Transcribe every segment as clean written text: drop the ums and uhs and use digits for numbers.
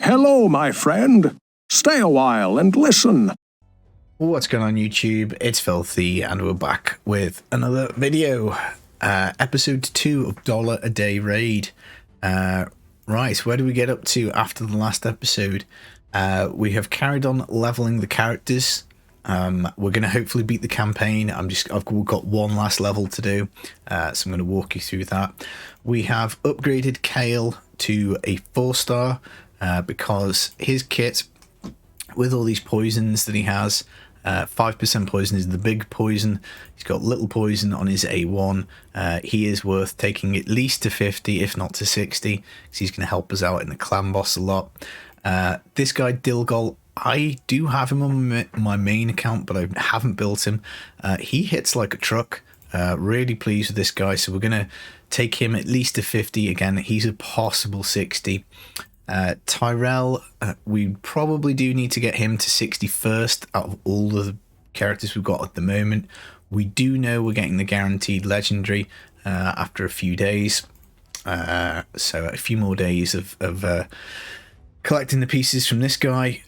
Hello, my friend. Stay a while and listen. What's going on YouTube? It's Filthy and we're back with another video. Episode 2 of $1 a Day Raid. Right, where do we get up to after the last episode? We have carried on leveling the characters. We're going to hopefully beat the campaign. I've got one last level to do, so I'm going to walk you through that. We have upgraded Kale to a 4-star because his kit, with all these poisons that he has, 5% poison is the big poison. He's got little poison on his A1. He is worth taking at least to 50, if not to 60, because he's going to help us out in the clan boss a lot. This guy, Dilgol, I do have him on my main account, but I haven't built him. He hits like a truck. Really pleased with this guy, so we're going to take him at least to 50. Again, he's a possible 60. Tyrell, we probably do need to get him to 60 first out of all the characters we've got at the moment. We do know we're getting the guaranteed legendary after a few days. So a few more days of collecting the pieces from this guy.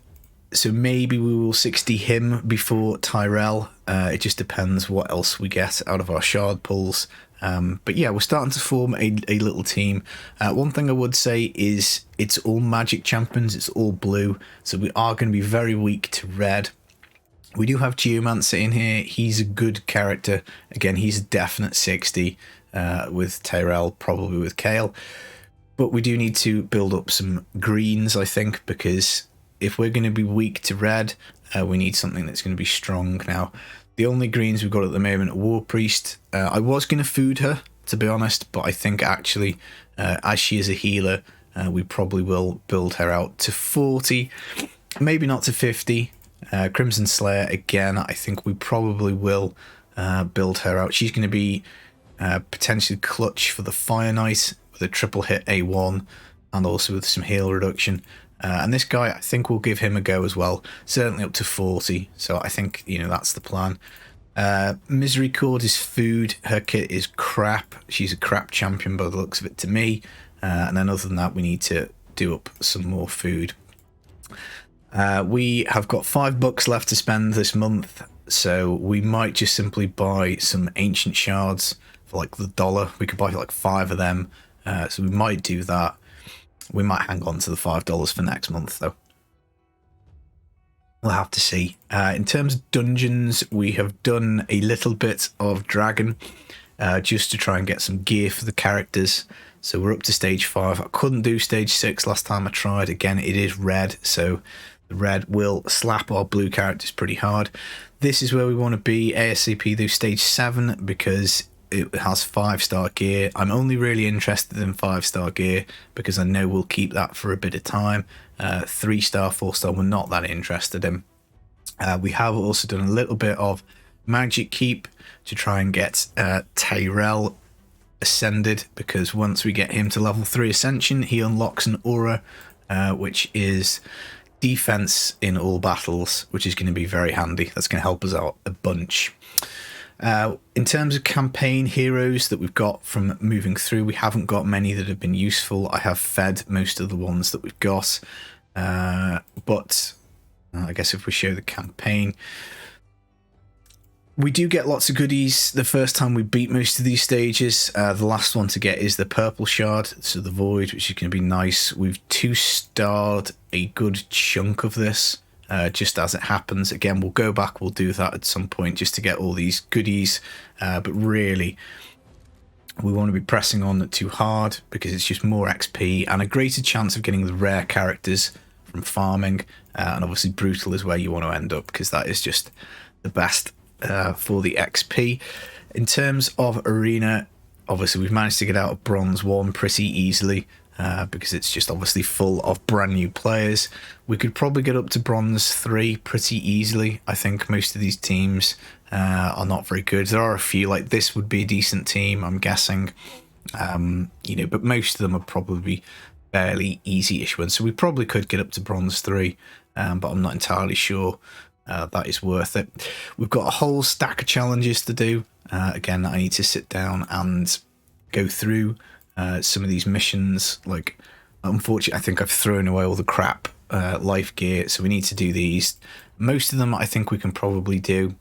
So maybe we will 60 him before Tyrell. It just depends what else we get out of our shard pulls. But yeah, we're starting to form a little team. One thing I would say is it's all magic champions, it's all blue, so we are going to be very weak to red. We do have Geomancer in here. He's a good character. Again, he's a definite 60 with Tyrell, probably with Kale. But we do need to build up some greens, I think, because if we're going to be weak to red, we need something that's going to be strong. Now, the only greens we've got at the moment are War Priest. I was going to food her, to be honest, but I think actually, as she is a healer, we probably will build her out to 40, maybe not to 50. Crimson Slayer, again, I think we probably will build her out. She's going to be potentially clutch for the Fire Knight with a triple hit A1 and also with some heal reduction. And this guy, I think we'll give him a go as well, certainly up to 40, so I think, you know, that's the plan. Misery Cord is food, her kit is crap, she's a crap champion by the looks of it to me, and then other than that we need to do up some more food. We have got $5 left to spend this month, so we might just simply buy some ancient shards for like the $1. We could buy like 5 of them, so we might do that. We might hang on to the $5 for next month, though. We'll have to see. In terms of dungeons, we have done a little bit of Dragon, just to try and get some gear for the characters. So we're up to stage 5. I couldn't do stage 6 last time I tried. Again, it is red, so the red will slap our blue characters pretty hard. This is where we want to be ASAP, though, stage 7, because it has 5-star gear. I'm only really interested in 5-star gear because I know we'll keep that for a bit of time. 3-star, 4-star, we're not that interested in. We have also done a little bit of magic keep to try and get Tyrell ascended, because once we get him to level 3 ascension, he unlocks an aura, which is defense in all battles, which is going to be very handy. That's going to help us out a bunch. In terms of campaign heroes that we've got from moving through, we haven't got many that have been useful. I have fed most of the ones that we've got, but I guess if we show the campaign, we do get lots of goodies the first time we beat most of these stages. The last one to get is the purple shard, so the void, which is going to be nice. We've 2-starred a good chunk of this. Just as it happens. Again, we'll go back, we'll do that at some point just to get all these goodies, but really we want to be pressing on too hard because it's just more XP and a greater chance of getting the rare characters from farming, and obviously brutal is where you want to end up because that is just the best for the XP. In terms of arena, obviously we've managed to get out of bronze 1 pretty easily, because it's just obviously full of brand new players. We could probably get up to bronze 3 pretty easily. I think most of these teams are not very good. There are a few, like this would be a decent team, I'm guessing, you know, but most of them are probably fairly easy-ish ones. So we probably could get up to bronze 3, but I'm not entirely sure that is worth it. We've got a whole stack of challenges to do. Again, I need to sit down and go through some of these missions. Like Unfortunately, I think I've thrown away all the crap life gear, so we need to do these. Most of them I think we can probably do.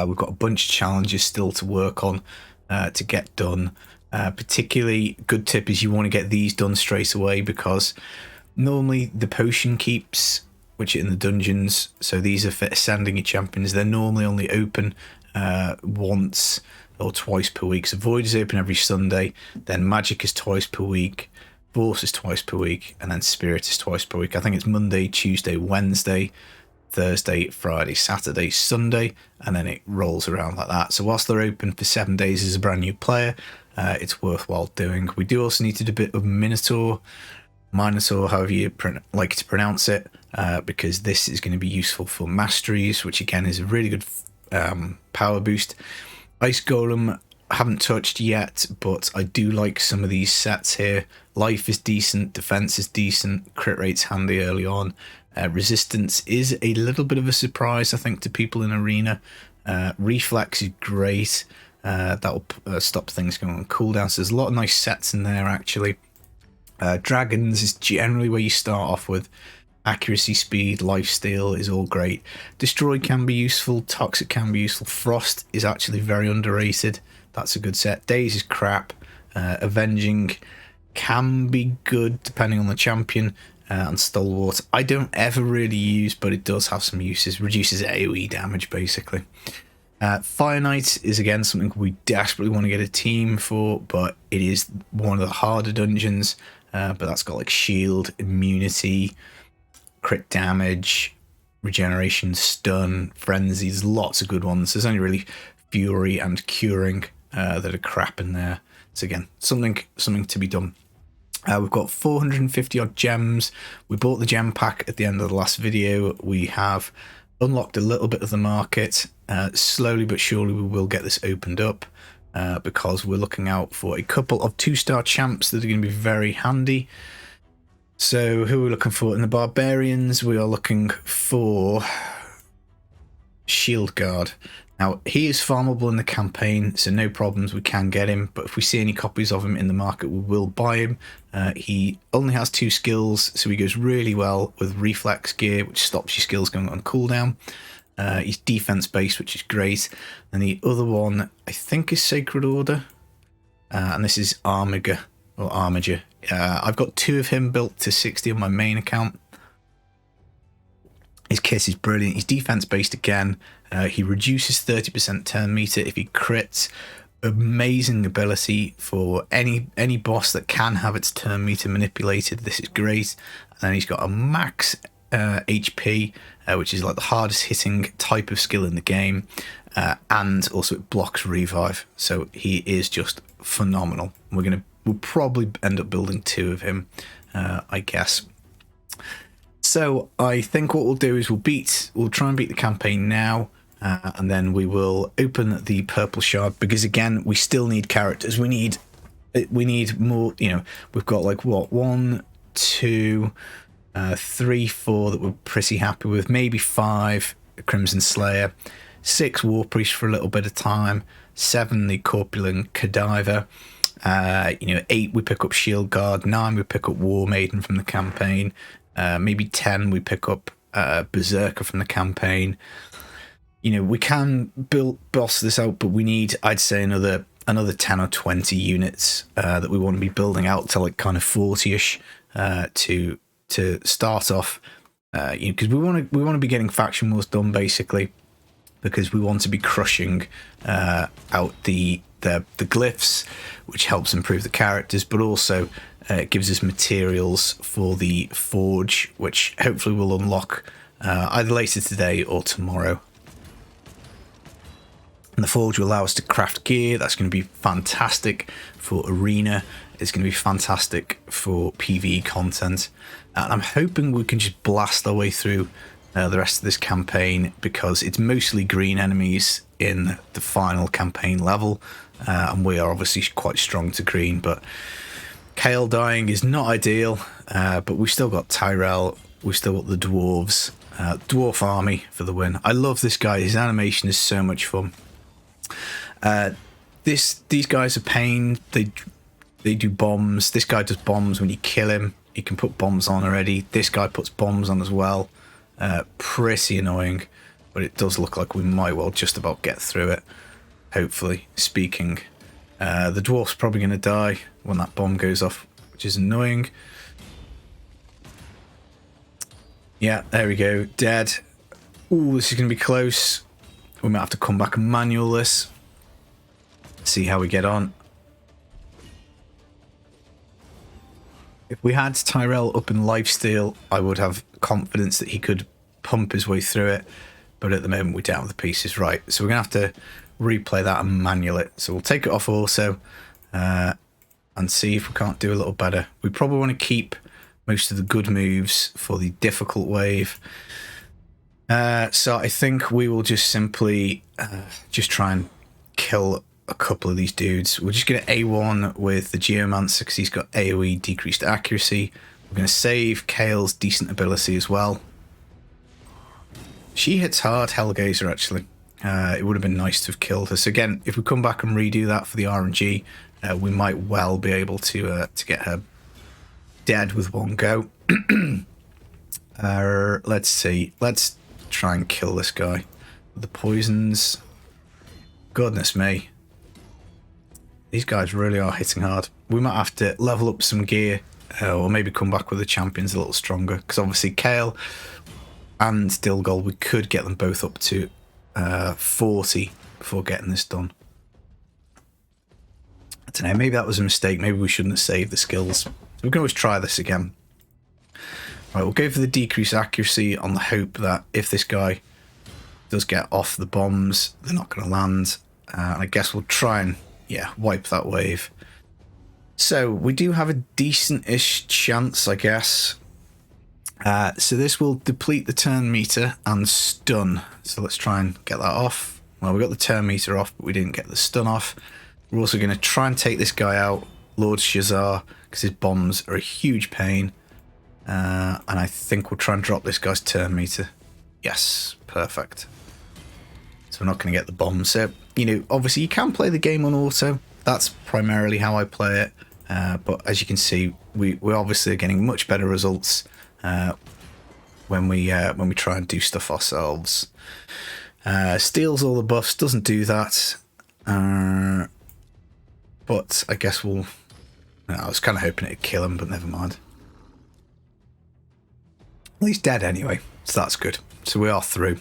We've got a bunch of challenges still to work on to get done. Particularly good tip is you want to get these done straight away, because normally the potion keeps, which are in the dungeons, so these are for ascending your champions, they're normally only open once or twice per week. So Void is open every Sunday, then Magic is twice per week, Force is twice per week, and then Spirit is twice per week. I think it's Monday, Tuesday, Wednesday, Thursday, Friday, Saturday, Sunday, and then it rolls around like that. So whilst they're open for 7 days as a brand new player, it's worthwhile doing. We do also need to do a bit of Minotaur, however you like to pronounce it, because this is going to be useful for masteries, which again is a really good power boost. Ice Golem I haven't touched yet, but I do like some of these sets here. Life is decent, defense is decent, crit rate's handy early on. Resistance is a little bit of a surprise, I think, to people in Arena. Reflex is great. That will stop things going on cooldown. So there's a lot of nice sets in there, actually. Dragons is generally where you start off with. Accuracy, speed, lifesteal is all great. Destroy can be useful. Toxic can be useful. Frost is actually very underrated. That's a good set. Daze is crap. Avenging can be good depending on the champion. And Stalwart I don't ever really use, but it does have some uses. Reduces AoE damage, basically. Fire Knight is again something we desperately want to get a team for, but it is one of the harder dungeons. But that's got like shield, immunity, crit damage, regeneration, stun, frenzy. There's lots of good ones. There's only really fury and curing that are crap in there. So again, something to be done. We've got 450 odd gems. We bought the gem pack at the end of the last video. We have unlocked a little bit of the market. Slowly but surely we will get this opened up, because we're looking out for a couple of 2-star champs that are going to be very handy. So who are we looking for? In the Barbarians, we are looking for Shield Guard. Now, he is farmable in the campaign, so no problems, we can get him. But if we see any copies of him in the market, we will buy him. He only has 2 skills, so he goes really well with Reflex gear, which stops your skills going on cooldown. He's defense-based, which is great. And the other one, I think, is Sacred Order. And this is Armiger. I've got 2 of him built to 60 on my main account. His kit is brilliant. He's defense based again. He reduces 30% turn meter if he crits. Amazing ability for any boss that can have its turn meter manipulated. This is great. And then he's got a max HP, which is like the hardest hitting type of skill in the game. And also it blocks revive. So he is just phenomenal. We'll probably end up building 2 of him, I guess. So I think what we'll do is we'll try and beat the campaign now, and then we will open the purple shard, because again we still need characters. We need more. You know, we've got like what 1, 2, 3, 4 that we're pretty happy with. Maybe 5 Crimson Slayer, 6 War Priest for a little bit of time, 7 the Corpulent Cadaver. 8 we pick up Shield Guard, 9 we pick up War Maiden from the campaign, maybe 10 we pick up Berserker from the campaign. You know, we can boss this out, but we need, I'd say, another 10 or 20 units that we want to be building out to like kind of 40ish to start off. Because we want to be getting faction wars done, basically, because we want to be crushing out the glyphs, which helps improve the characters, but also it gives us materials for the forge, which hopefully we'll unlock either later today or tomorrow. And the forge will allow us to craft gear. That's going to be fantastic for arena. It's going to be fantastic for PvE content. And I'm hoping we can just blast our way through the rest of this campaign, because it's mostly green enemies in the final campaign level. And we are obviously quite strong to green, but Kale dying is not ideal. But we've still got Tyrell. We've still got the dwarves. Dwarf army for the win. I love this guy. His animation is so much fun. These guys are pain. They do bombs. This guy does bombs when you kill him. You can put bombs on already. This guy puts bombs on as well. Pretty annoying, but it does look like we might well just about get through it. Hopefully speaking. The dwarf's probably going to die when that bomb goes off, which is annoying. Yeah, there we go. Dead. Ooh, this is going to be close. We might have to come back and manual this. See how we get on. If we had Tyrell up in lifesteal, I would have confidence that he could pump his way through it. But at the moment, we're down with the pieces. Right, so we're going to have to replay that and manual it. So we'll take it off also and see if we can't do a little better. We probably want to keep most of the good moves for the difficult wave. So I think we will just simply just try and kill a couple of these dudes. We're just going to A1 with the Geomancer because he's got AoE decreased accuracy. We're going to save Kale's decent ability as well. She hits hard, Hellgazer, actually. It would have been nice to have killed her. So again, if we come back and redo that for the RNG, we might well be able to get her dead with one go. Let's see. Let's try and kill this guy. The poisons. Goodness me. These guys really are hitting hard. We might have to level up some gear or maybe come back with the champions a little stronger. Because obviously Kale and Dilgol, we could get them both up to 40 before getting this done. I don't know, maybe that was a mistake. Maybe we shouldn't have saved the skills. So we can always try this again. Right, we'll go for the decreased accuracy on the hope that if this guy does get off the bombs, they're not going to land. And I guess we'll try and, yeah, wipe that wave. So we do have a decent-ish chance, I guess. So this will deplete the turn meter and stun. So let's try and get that off. Well, we got the turn meter off, but we didn't get the stun off. We're also going to try and take this guy out, Lord Shazar, because his bombs are a huge pain. And I think we'll try and drop this guy's turn meter. Yes, perfect. So we're not going to get the bombs. So, you know, obviously you can play the game on auto. That's primarily how I play it. But as you can see, we obviously are getting much better results when we try and do stuff ourselves. Steals all the buffs, doesn't do that. But I guess we'll... I was kind of hoping it'd kill him, but never mind. Well, he's dead anyway, so that's good. So we are through.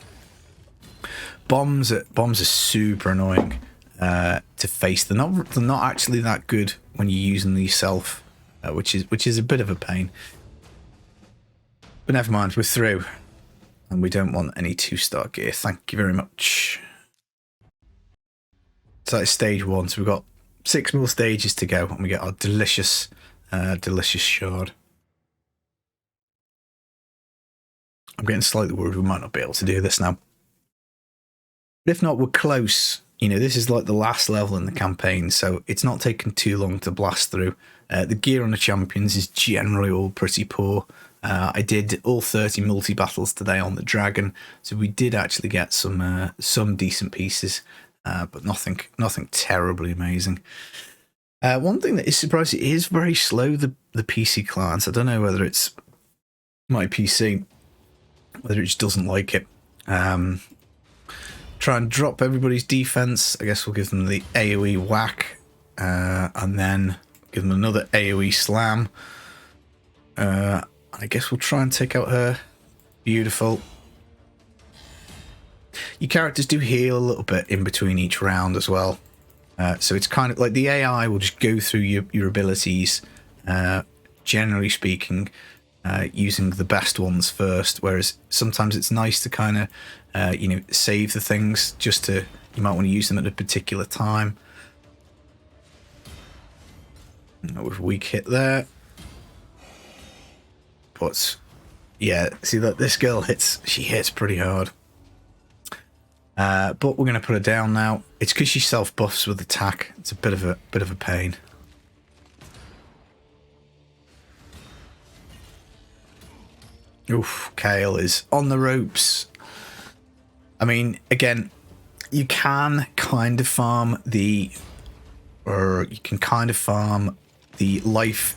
Bombs are super annoying to face. They're not actually that good when you're using these self, which is a bit of a pain. But never mind, we're through, and we don't want any 2-star gear. Thank you very much. So that's stage 1. So we've got 6 more stages to go, and we get our delicious shard. I'm getting slightly worried we might not be able to do this now. But if not, we're close. You know, this is like the last level in the campaign, so it's not taking too long to blast through. The gear on the champions is generally all pretty poor. I did all 30 multi-battles today on the dragon, so we did actually get some decent pieces, but nothing terribly amazing. One thing that is surprising, it is very slow, the PC clients. I don't know whether it's my PC, whether it just doesn't like it. Try and drop everybody's defense. I guess we'll give them the AoE whack, and then give them another AoE slam. I guess we'll try and take out her. Beautiful. Your characters do heal a little bit in between each round as well. So it's kind of like the AI will just go through your abilities, generally speaking, using the best ones first, whereas sometimes it's nice to kind of save the things just to, you might want to use them at a particular time. With weak hit there, but yeah, see that this girl she hits pretty hard. But we're going to put her down now. It's because she self buffs with attack. It's a bit of a pain. Oof, Kale is on the ropes. I mean, again, you can kind of farm the life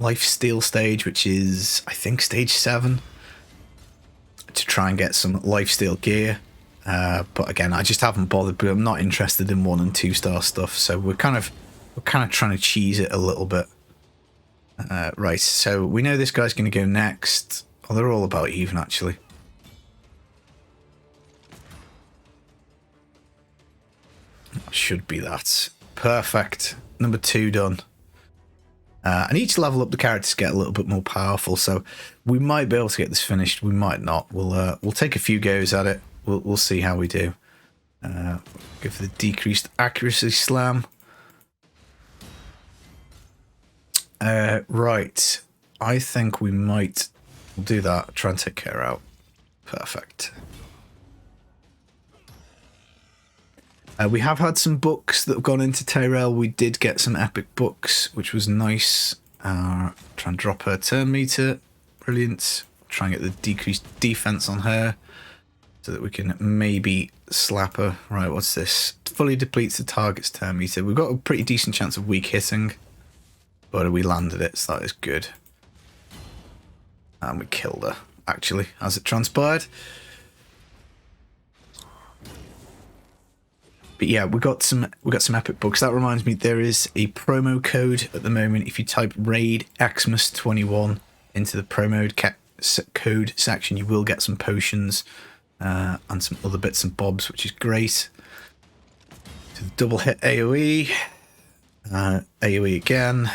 lifesteal stage, which is, I think, stage 7, to try and get some lifesteal gear. But again, I just haven't bothered, but I'm not interested in 1 and 2 star stuff, so we're kind of trying to cheese it a little bit. Right, so we know this guy's going to go next. Oh, they're all about even, actually. Should be that. Perfect. Number 2 done. And each level up the characters get a little bit more powerful, so we might be able to get this finished. We might not. We'll take a few goes at it. We'll see how we do. Go for the decreased accuracy slam. Right. I think we might do that. Try and take care out. Perfect. We have had some books that have gone into Tyrell. We did get some epic books, which was nice. Try and drop her turn meter. Brilliant. Try and get the decreased defense on her so that we can maybe slap her. Right, what's this? Fully depletes the target's turn meter. We've got a pretty decent chance of weak hitting, but we landed it, so that is good. And we killed her, actually, as it transpired. But yeah, we got some epic books. That reminds me, there is a promo code at the moment. If you type Raid Xmas21 into the promo code section, you will get some potions and some other bits and bobs, which is great. So the double hit AoE, AoE again,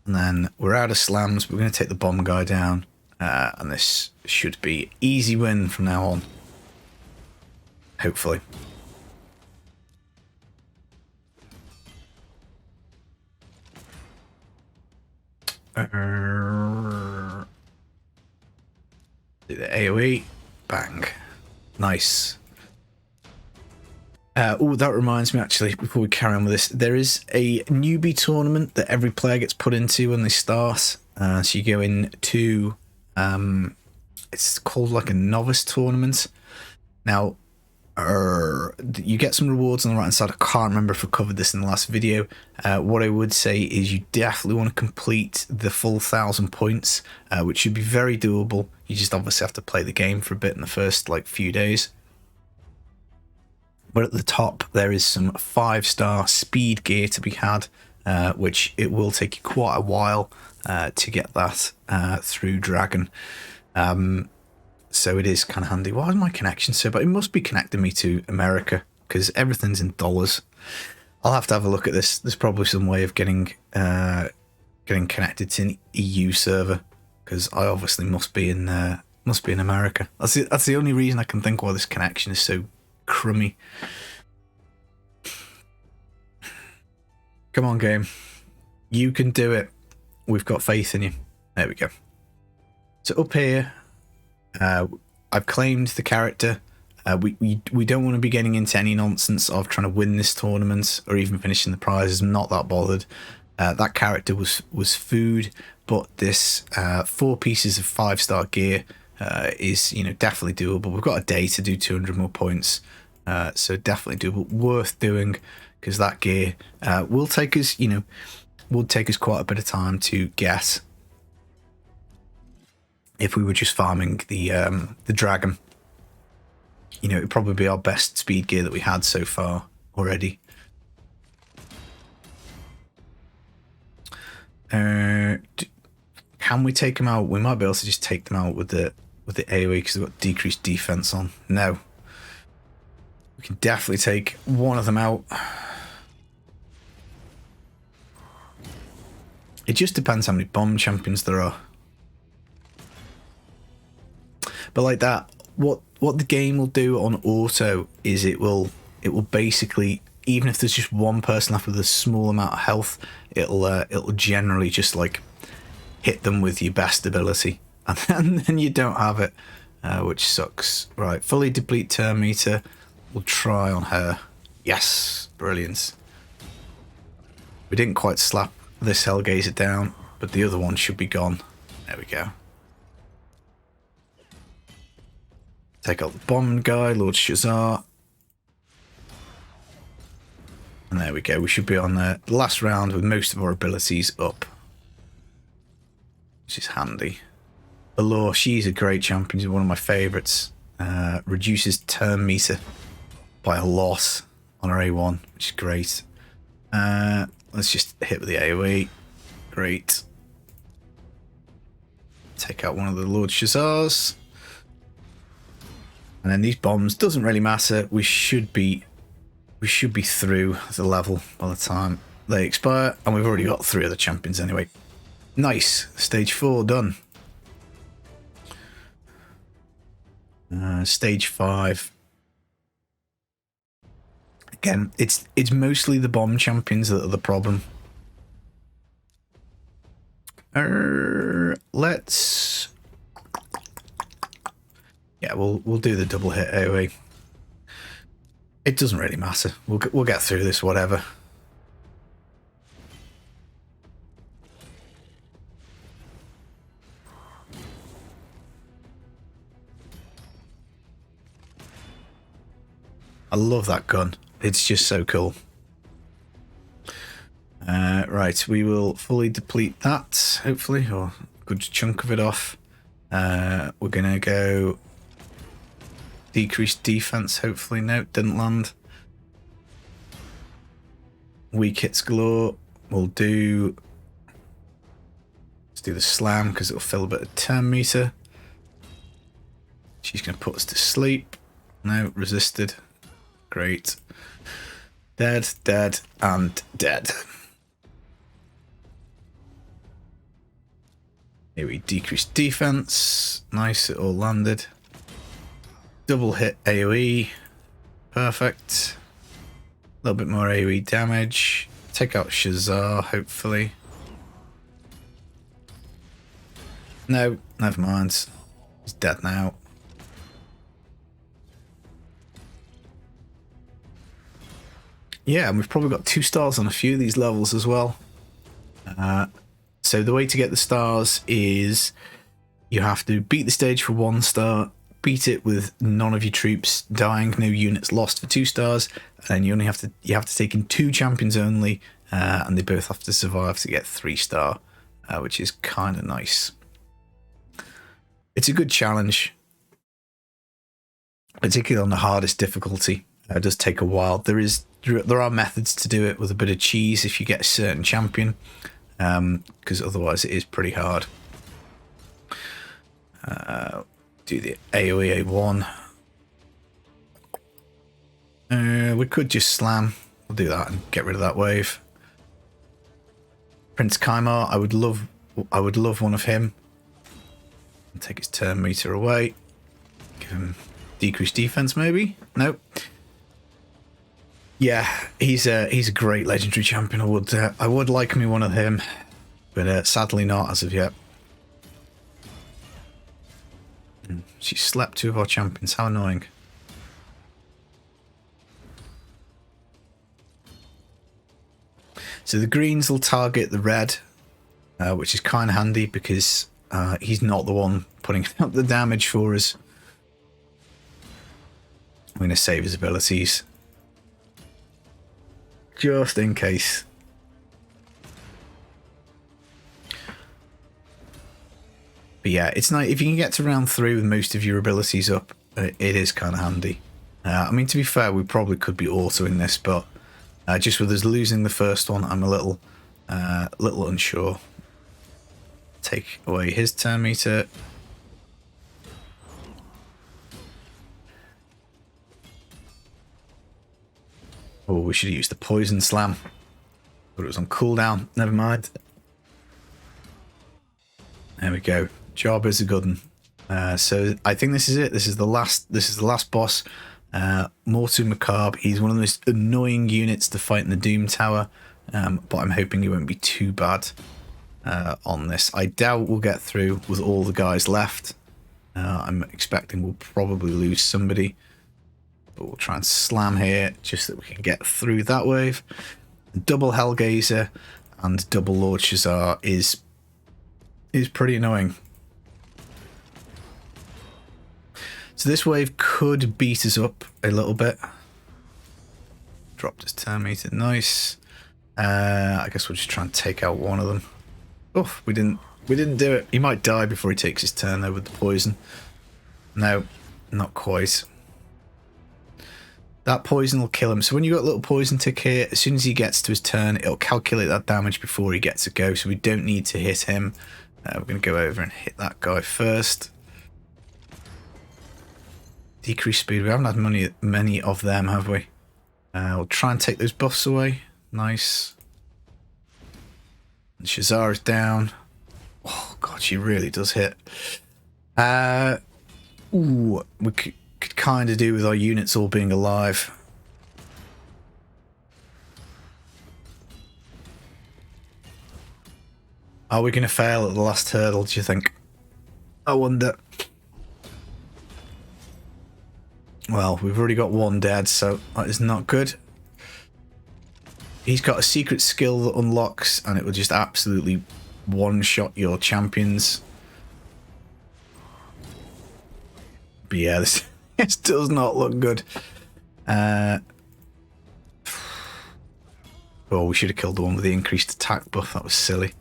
and then we're out of slams. We're going to take the bomb guy down, and this should be easy win from now on. Hopefully. Do the AoE, bang, nice. Oh, that reminds me, actually, before we carry on with this, there is a newbie tournament that every player gets put into when they start. So you go into, it's called like a Novice Tournament. Now, you get some rewards on the right hand side. I can't remember if I covered this in the last video. What I would say is you definitely want to complete the full 1,000 points, which should be very doable. You just obviously have to play the game for a bit in the first few days. But at the top there is some 5-star speed gear to be had, which it will take you quite a while to get that through Dragon. So it is kind of handy. Why is my connection so bad? It must be connecting me to America because everything's in dollars. I'll have to have a look at this. There's probably some way of getting connected to an EU server because I obviously must be in America. That's the only reason I can think why this connection is so crummy. Come on, game. You can do it. We've got faith in you. There we go. So up here, I've claimed the character. We don't want to be getting into any nonsense of trying to win this tournament or even finishing the prizes. I'm not that bothered. That character was food, but this 4 pieces of 5-star gear is definitely doable. We've got a day to do 200 more points, so definitely doable. Worth doing because that gear will take us quite a bit of time to get. If we were just farming the dragon, it'd probably be our best speed gear that we had so far already. Can we take them out? We might be able to just take them out with the AoE because they've got decreased defense on. No, we can definitely take one of them out. It just depends how many bomb champions there are. But like that, what the game will do on auto is it will basically, even if there's just one person left with a small amount of health, it'll generally just hit them with your best ability, and then you don't have it, which sucks. Right, fully deplete turn meter. We'll try on her. Yes, brilliant. We didn't quite slap this Hellgazer down, but the other one should be gone. There we go. Take out the bomb guy, Lord Shazar. And there we go. We should be on the last round with most of our abilities up. handy. Allure, she's a great champion. She's one of my favourites. Reduces turn meter by a lot on her A1, which is great. Let's just hit with the AoE. Great. Take out one of the Lord Shazars. And then these bombs, doesn't really matter. We should be through the level by the time they expire, and we've already got 3 other champions anyway. Nice. Stage 4 done. Stage 5. Again, it's mostly the bomb champions that are the problem. Let's... Yeah, we'll do the double hit AoE. It doesn't really matter. We'll get through this, whatever. I love that gun. It's just so cool. Right, we will fully deplete that, hopefully, or a good chunk of it off. We're going to go decrease defense, hopefully. No, didn't land. Weak hits galore. We'll do... Let's do the slam, because it'll fill a bit of turn meter. She's going to put us to sleep. No, resisted. Great. Dead, dead, and dead. Here we decrease defense. Nice, it all landed. Double hit AoE. Perfect. A little bit more AoE damage. Take out Shazar, hopefully. No, never mind. He's dead now. Yeah, and we've probably got 2 stars on a few of these levels as well. So the way to get the stars is you have to beat the stage for 1 star, beat it with none of your troops dying, no units lost for 2 stars, and then you have to take in 2 champions only, and they both have to survive to get 3 star, which is kind of nice. It's a good challenge, particularly on the hardest difficulty. It does take a while. There are methods to do it with a bit of cheese if you get a certain champion, because otherwise it is pretty hard. Do the AoE A1. We could just slam. We'll do that and get rid of that wave. Prince Kaimar, I would love one of him. Take his turn meter away. Give him decreased defense, maybe? Nope. Yeah, he's a great legendary champion. I would like me one of him, but sadly not as of yet. She slept 2 of our champions. How annoying. So the greens will target the red, which is kind of handy because he's not the one putting out the damage for us. I'm going to save his abilities, just in case. But yeah, it's nice if you can get to round 3 with most of your abilities up. It is kind of handy. I mean, to be fair, we probably could be autoing this, but just with us losing the first one, I'm a little unsure. Take away his turn meter. Oh, we should have used the poison slam, but it was on cooldown. Never mind. There we go. Job is a good one. So I think this is it. This is the last boss. Mortu Macabre. He's one of the most annoying units to fight in the Doom Tower, but I'm hoping he won't be too bad on this. I doubt we'll get through with all the guys left. I'm expecting we'll probably lose somebody. But we'll try and slam here just so that we can get through that wave. Double Hellgazer and double Lord Shazar is pretty annoying. So this wave could beat us up a little bit. Dropped his turn meter, nice. I guess we'll just try and take out one of them. Oh, we didn't We didn't do it. He might die before he takes his turn though with the poison. No, not quite. That poison will kill him. So when you've got a little poison tick here, as soon as he gets to his turn, it'll calculate that damage before he gets a go. So we don't need to hit him. We're going to go over and hit that guy first. Decrease speed. We haven't had many of them, have we? We'll try and take those buffs away. Nice. And Shazar is down. Oh, God, she really does hit. Ooh, we could kind of do with our units all being alive. Are we going to fail at the last hurdle, do you think? I wonder. Well, we've already got one dead, so that is not good. He's got a secret skill that unlocks, and it will just absolutely one-shot your champions. But yeah, this does not look good. Oh, we should have killed the one with the increased attack buff. That was silly.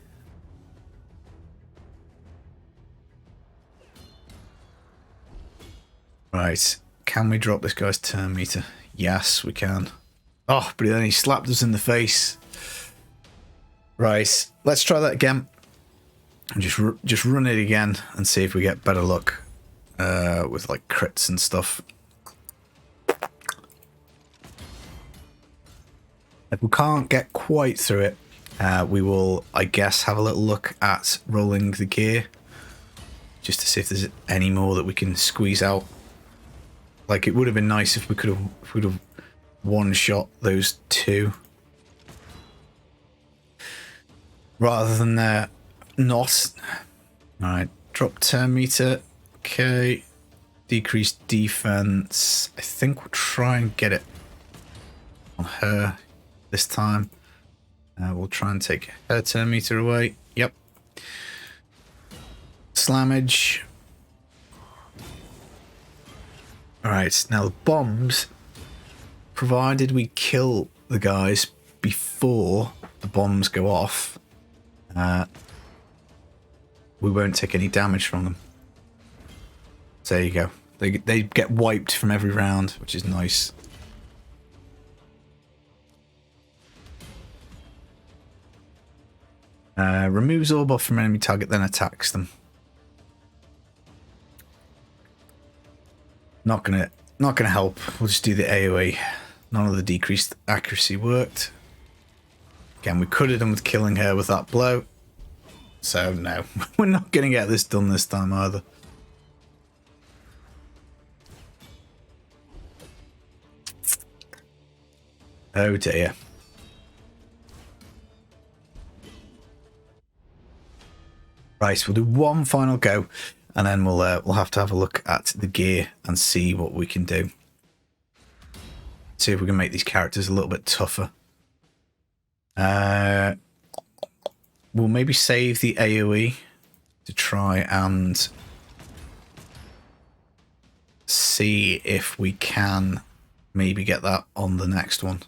Right. Can we drop this guy's turn meter? Yes, we can. Oh, but then he slapped us in the face. Right. Let's try that again. Just run it again and see if we get better luck with like crits and stuff. If we can't get quite through it, we will, I guess, have a little look at rolling the gear just to see if there's any more that we can squeeze out. Like, it would have been nice if we could have one-shot those two rather than not. Alright, drop turn meter. Okay, decrease defense. I think we'll try and get it on her this time. We'll try and take her turn meter away. Yep. Slammage. Alright, now the bombs, provided we kill the guys before the bombs go off, we won't take any damage from them. So there you go. They get wiped from every round, which is nice. Removes all buff from enemy target, then attacks them. Not gonna help. We'll just do the AoE. None of the decreased accuracy worked. Again, we could have done with killing her with that blow. So no, we're not gonna get this done this time either. Oh dear. Right, we'll do one final go, and then we'll have to have a look at the gear and see what we can do. See if we can make these characters a little bit tougher. We'll maybe save the AoE to try and see if we can maybe get that on the next one.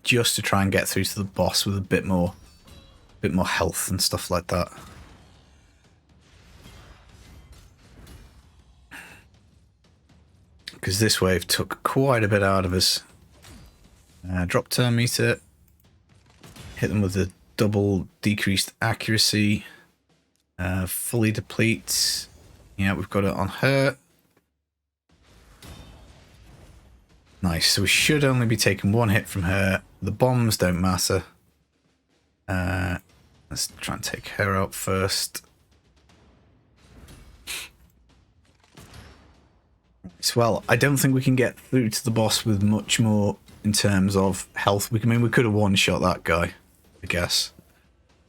Just to try and get through to the boss with a bit more health and stuff like that. Because this wave took quite a bit out of us. Drop turn meter. Hit them with the double decreased accuracy. Fully deplete. Yeah, we've got it on her. Nice, so we should only be taking one hit from her. The bombs don't matter. Let's try and take her out first. Well, I don't think we can get through to the boss with much more in terms of health. I mean, we could have one-shot that guy, I guess.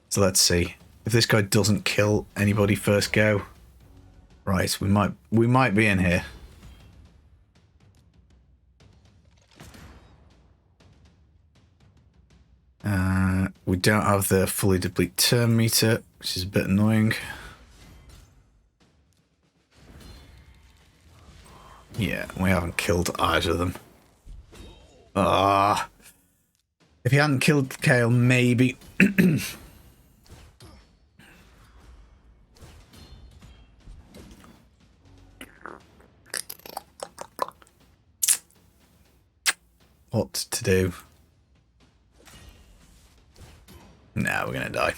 So let's see. If this guy doesn't kill anybody first go, right, we might be in here. We don't have the fully deplete turn meter, which is a bit annoying. Yeah, we haven't killed either of them. Ah, if he hadn't killed Kale, maybe. What to do? Now we're gonna die.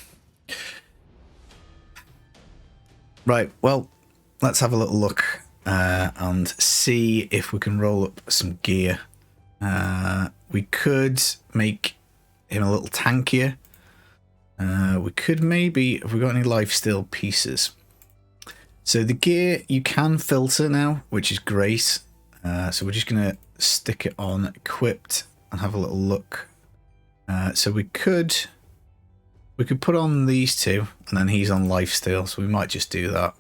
Right, well, let's have a little look and see if we can roll up some gear. We could make him a little tankier. We could maybe, have we got any lifesteal pieces? So the gear you can filter now, which is great. So we're just going to stick it on equipped and have a little look. So we could put on these two and then he's on lifesteal. So we might just do that.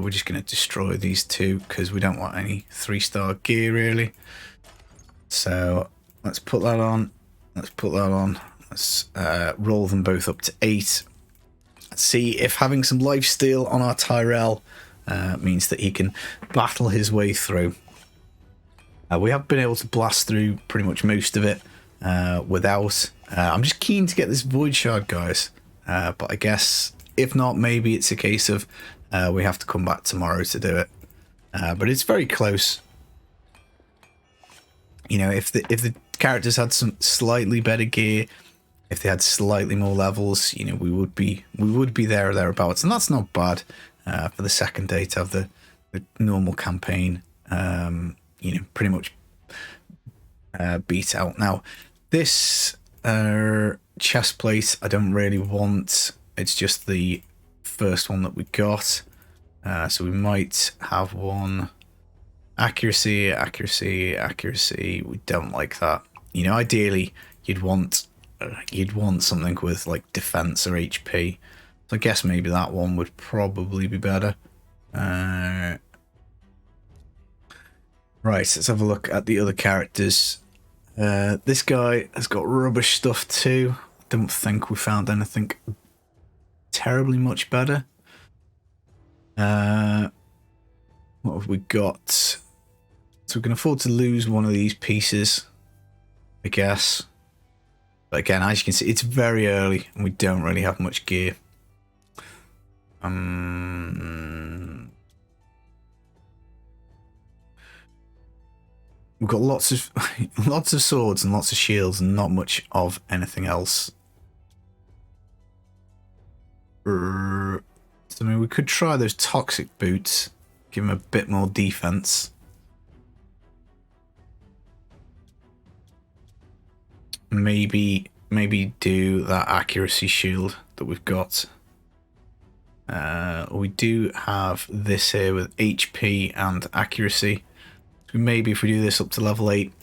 We're just going to destroy these two because we don't want any 3-star gear really. So let's put that on. Let's put that on. Let's roll them both up to 8. Let's see if having some lifesteal on our Tyrell means that he can battle his way through. We have been able to blast through pretty much most of it without. I'm just keen to get this Void Shard, guys. But I guess if not, maybe it's a case of we have to come back tomorrow to do it. But it's very close. You know, if the characters had some slightly better gear, if they had slightly more levels, you know, we would be there or thereabouts, and that's not bad for the second day to have the normal campaign. You know, pretty much beat out. Now, this chest plate I don't really want. It's just the first one that we got, so we might have one. Accuracy, accuracy, accuracy. We don't like that. You know, ideally you'd want something with like defense or HP. So I guess maybe that one would probably be better. Right, let's have a look at the other characters. This guy has got rubbish stuff too. I don't think we found anything terribly much better. What have we got? So we can afford to lose one of these pieces, I guess. But again, as you can see, it's very early and we don't really have much gear. We've got lots of swords and lots of shields and not much of anything else. So I mean, we could try those toxic boots, give him a bit more defense. Maybe do that accuracy shield that we've got. We do have this here with HP and accuracy. So maybe if we do this up to level 8,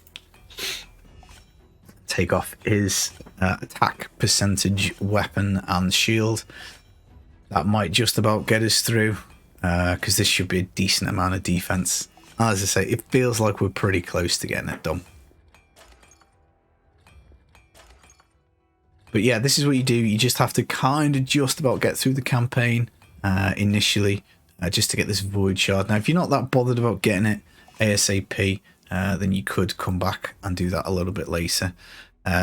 take off his attack percentage, weapon and shield. That might just about get us through, because this should be a decent amount of defense. As I say, it feels like we're pretty close to getting it done. But yeah, this is what you do. You just have to kind of just about get through the campaign initially, just to get this Void Shard. Now, if you're not that bothered about getting it ASAP, then you could come back and do that a little bit later.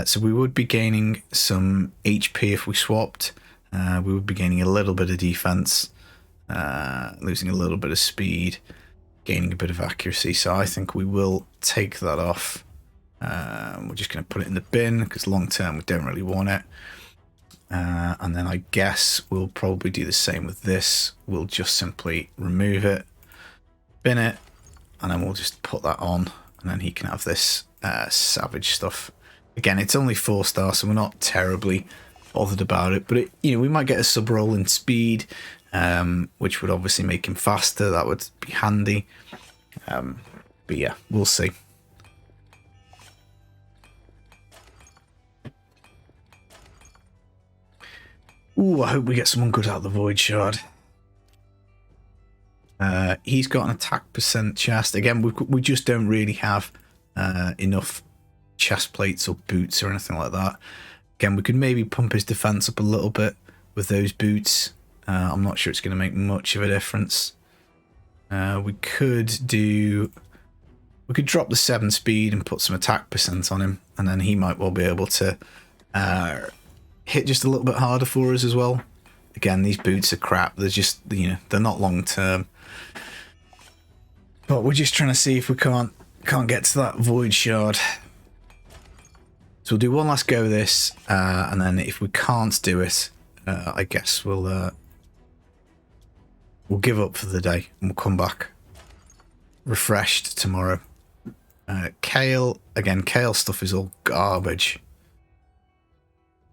So we would be gaining some HP if we swapped. We would be gaining a little bit of defense, losing a little bit of speed, gaining a bit of accuracy. So I think we will take that off. We're just going to put it in the bin because long term we don't really want it. And then I guess we'll probably do the same with this. We'll just simply remove it, bin it, and then we'll just put that on, and then he can have this savage stuff. Again, it's only 4-star, so we're not terribly bothered about it, but you know, we might get a sub roll in speed, which would obviously make him faster. That would be handy. But yeah, we'll see. Ooh, I hope we get someone good out of the Void Shard. He's got an attack percent chest. Again, we just don't really have enough chest plates or boots or anything like that. Again, we could maybe pump his defense up a little bit with those boots. I'm not sure it's going to make much of a difference. We could do We could drop the 7 speed and put some attack percent on him, and then he might well be able to hit just a little bit harder for us as well. Again, these boots are crap. They're just, you know, they're not long term. But we're just trying to see if we can't get to that void shard. So we'll do one last go of this, and then if we can't do it, I guess we'll give up for the day and we'll come back refreshed tomorrow. Kale, again, kale stuff is all garbage.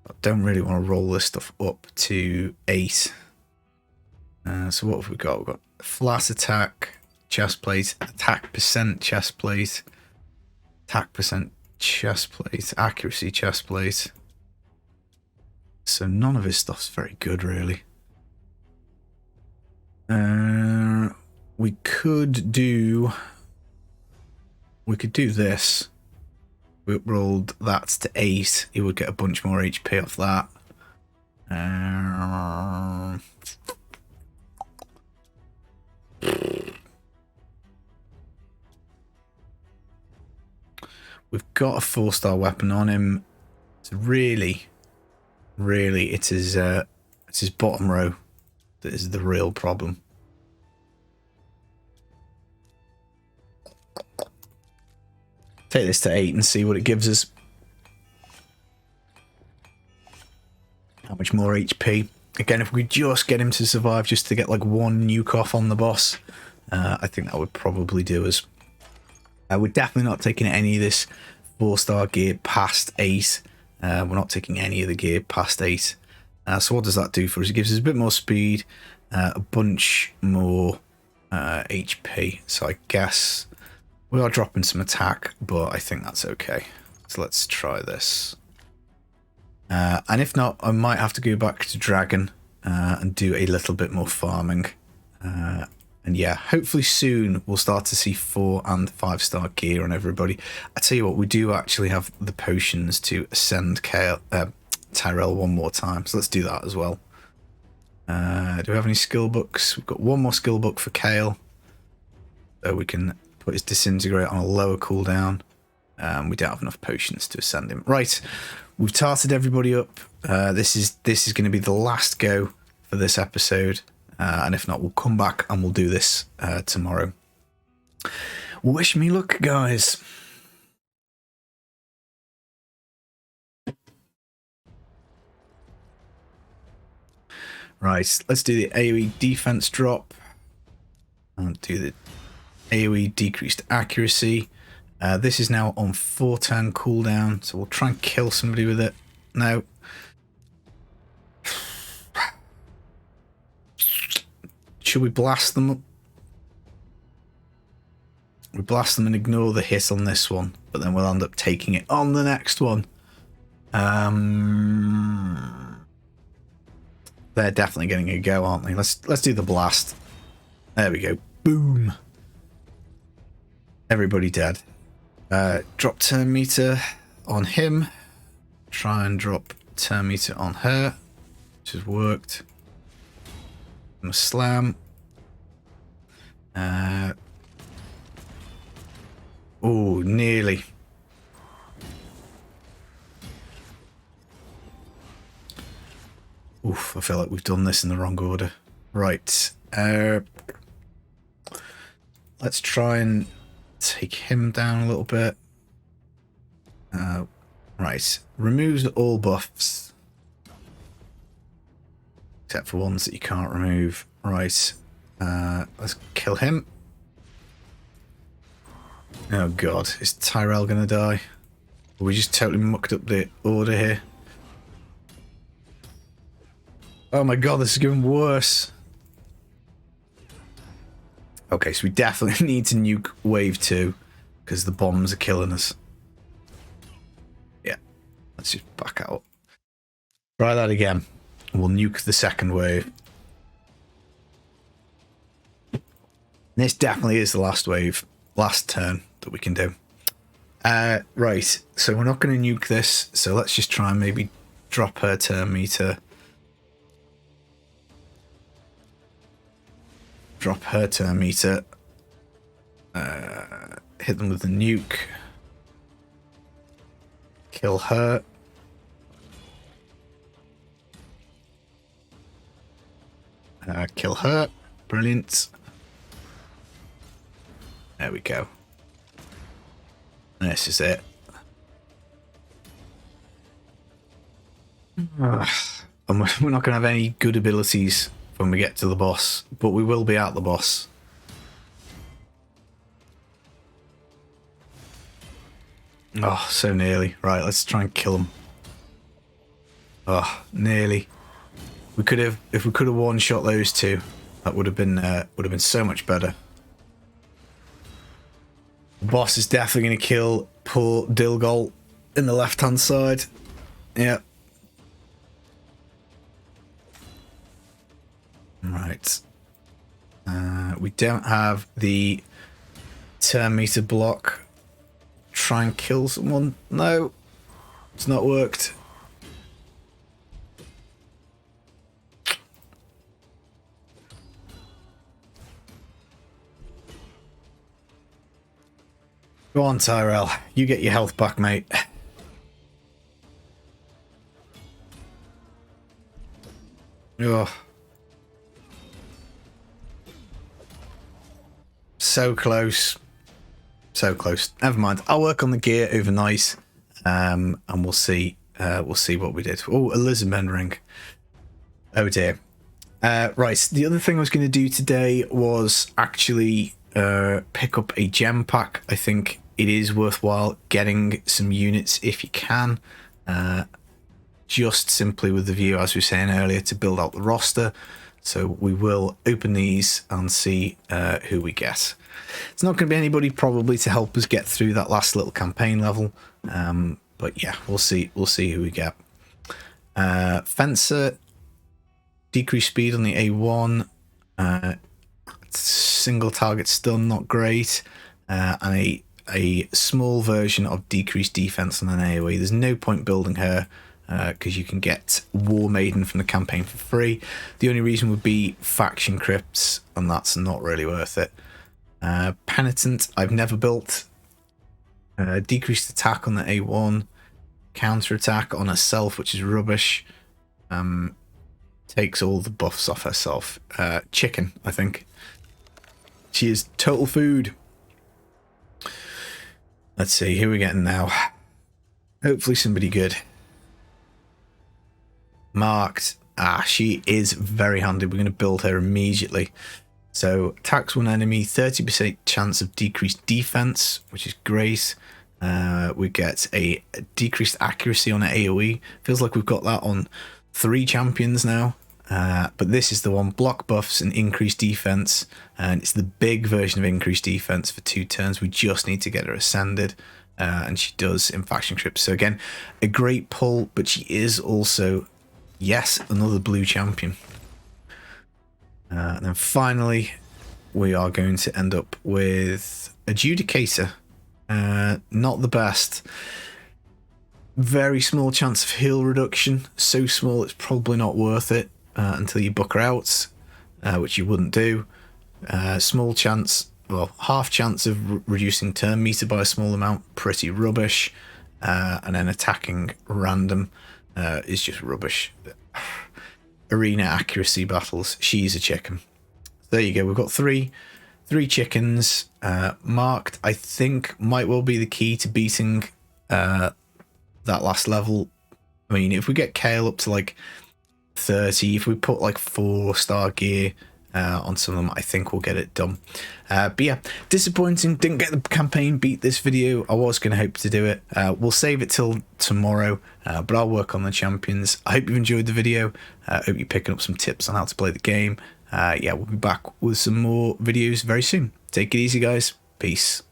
I don't really want to roll this stuff up to 8. So what have we got? We've got flat attack, chest plate, attack percent, chest plate, attack percent, chest plate, accuracy, chest plate. So none of his stuff's very good, really. We could do this. We rolled that to 8. He would get a bunch more HP off that. We've got a 4-star weapon on him. So really, it's his bottom row that is the real problem. Take this to 8 and see what it gives us. How much more HP? Again, if we just get him to survive, just to get like 1 nuke off on the boss, I think that would probably do us. We're definitely not taking any of this 4-star gear past 8. We're not taking any of the gear past 8. So what does that do for us? It gives us a bit more speed, a bunch more HP. So I guess we are dropping some attack, but I think that's okay. So let's try this. And if not, I might have to go back to Dragon and do a little bit more farming. And yeah, hopefully soon we'll start to see 4 and 5-star gear on everybody. I tell you what, we do actually have the potions to ascend Tyrell one more time, so let's do that as well. Do we have any skill books? We've got 1 more skill book for Kale, so we can put his disintegrate on a lower cooldown. We don't have enough potions to ascend him. Right, we've tarted everybody up. This is going to be the last go for this episode. And if not, we'll come back and we'll do this tomorrow. Wish me luck, guys. Right, let's do the AoE defense drop. And do the AoE decreased accuracy. This is now on 4-turn cooldown, so we'll try and kill somebody with it. Now, should we blast them? We blast them and ignore the hit on this one, but then we'll end up taking it on the next one. They're definitely getting a go, aren't they? Let's do the blast. There we go. Boom. Everybody dead. Drop turn meter on him. Try and drop turn meter on her, which has worked. A slam. Oh, nearly. Oof, I feel like we've done this in the wrong order. Right. Let's try and take him down a little bit. Right. Removes all buffs. Except for ones that you can't remove. Right. Let's kill him. Oh god, is Tyrell gonna die? We just totally mucked up the order here. Oh my god, this is getting worse. Okay, so we definitely need to nuke wave 2 because the bombs are killing us. Yeah, let's just back out. Try that again. We'll nuke the second wave. This definitely is the last wave, last turn that we can do. Right, so we're not going to nuke this, so let's just try and maybe drop her turn meter. Drop her turn meter. hit them with the nuke. Kill her. Kill her. Brilliant. There we go. This is it. And we're not going to have any good abilities when we get to the boss, but we will be at the boss. Oh, so nearly. Right, let's try and kill him. Oh, nearly. We could have, if we could have one-shot those two, that would have been so much better. The boss is definitely going to kill poor Dilgol in the left-hand side. Yep. Right. We don't have the turn meter block. Try and kill someone. No, it's not worked. Go on, Tyrell. You get your health back, mate. Oh. So close. So close. Never mind. I'll work on the gear overnight, and we'll see. We'll see what we did. Oh, a lizardman ring. Oh dear. Right. The other thing I was going to do today was actually pick up a gem pack. I think it is worthwhile getting some units if you can. Just simply with the view, as we were saying earlier, to build out the roster. So we will open these and see who we get. It's not going to be anybody probably to help us get through that last little campaign level. But yeah, we'll see. We'll see who we get. Fencer, decreased speed on the A1. Single target stun, not great. And a small version of decreased defense on an AoE. There's no point building her, because you can get War Maiden from the campaign for free. The only reason would be faction crypts, and that's not really worth it. Penitent, I've never built. Decreased attack on the A1. Counter attack on herself, which is rubbish. Takes all the buffs off herself. Chicken, I think. She is total food. Let's see, who are we getting now? Hopefully somebody good. Marked. She is very handy. We're going to build her immediately. So, attacks one enemy, 30% chance of decreased defense, which is great. We get a decreased accuracy on an AoE. Feels like we've got that on 3 champions now. But this is the one. Block buffs and increased defense. And it's the big version of increased defense for 2 turns. We just need to get her ascended. And she does in faction crypts. So again, a great pull, but she is also, yes, another blue champion. And then finally, we are going to end up with Adjudicator. Not the best. Very small chance of heal reduction. So small it's probably not worth it until you book her out, which you wouldn't do. Small chance, well, half chance of reducing turn meter by a small amount. Pretty rubbish. And then attacking random is just rubbish. Arena accuracy battles. She's a chicken. There you go. We've got three chickens. Marked, I think, might well be the key to beating that last level. I mean, if we get Kale up to like 30, if we put like 4-star gear on some of them, I think we'll get it done. But yeah, disappointing. Didn't get the campaign beat this video. I was going to hope to do it. We'll save it till tomorrow, but I'll work on the champions. I hope you enjoyed the video. I hope you're picking up some tips on how to play the game. Yeah, we'll be back with some more videos very soon. Take it easy, guys. Peace.